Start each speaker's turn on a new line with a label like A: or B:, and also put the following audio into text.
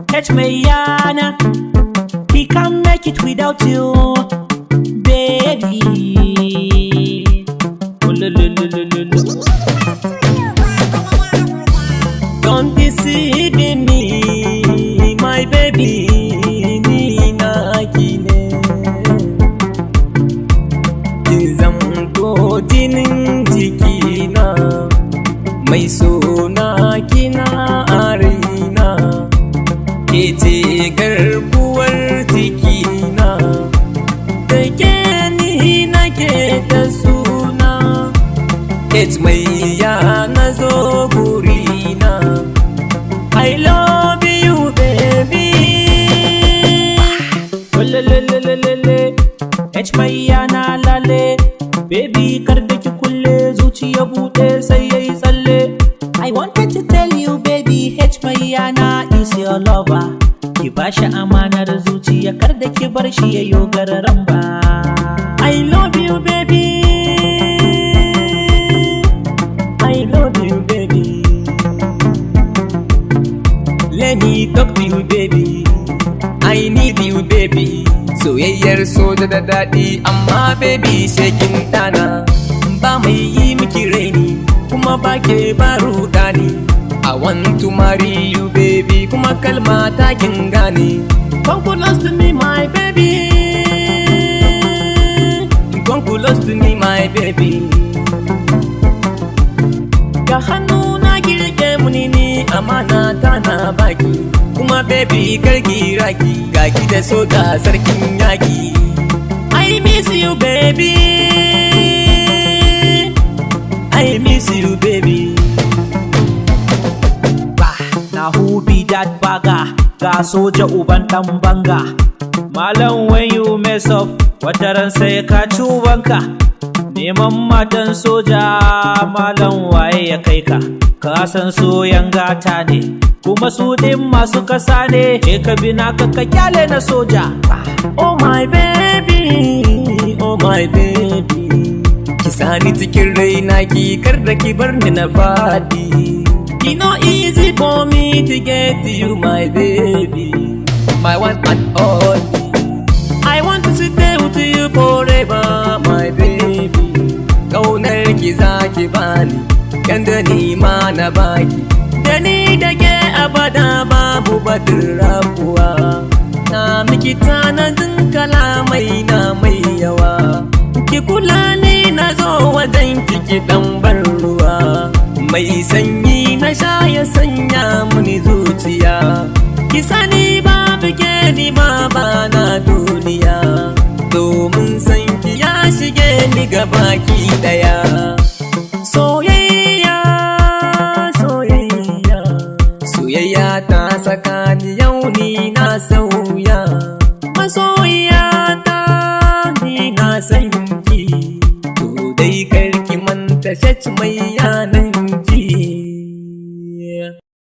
A: Catch me, yana. We can't make it without you, baby. Don't deceive me, my baby. Nina kine, zamto jinin jikina, mai sona kina arina, kece garkuwar jikina, da ke ni nake da suna, kece mai yana zo burina. I love you, baby. H mai yana lale, baby kar da ki kulle zuciya bude sai yayi tsalle. I wanted to tell you, baby, H mai yana is your lover. Ki bashi amanar zuciya kar da ki bar shi yayo gararan ba. I love you, baby. I love you, baby. Let me talk to you, baby. I need you, baby. Soyayyar soja da daɗi, amma baby shekin ɗana. Ba mai yi miki raini, kuma ba ke ba ruɗani. I want to marry you, baby, kuma kalma ta kin gane. Come close to me, my baby. Come close to me, my baby. Ga hannu na girke muni ni amana tana baki, kuma baby karki raki, gaki da soja sarkin yaki. I miss you, baby. I miss you, baby. Now who be that bagger? Ga soja uban dan banga. Malam when you mess up, wataran sai ka cubanka. Neman matan soja, malam waye ya kai ka? Ka san soyan gata ne, kuma su din masu kasa ne. Je ka bi naka ka kyale na soja. Oh my baby, oh my baby. Ki sani cikin raina ki kar da ki bar ni na fadi. It's not easy for me to get to you, my baby, my one and only. I want to stay with you forever, my baby. Kaunar ki zaki bani, yanda ni ma na baki. Da ni da ke abada babu batun rabuwa. Na miki tanadin kalamai na mai yawa. Ki kula ni na zo wajen ki dan bar ruwa. Mai sanyi na sha ya sanya muni zuciya. Ki sani babu ke ni ma ba na duniya. Domin san ki ya shige ni gabaki daya. Soyayya, soyayya, soyayya ta saka ni yau ni na sauya. Masoyiya ta ni na san ki, to dai karki manta shach mai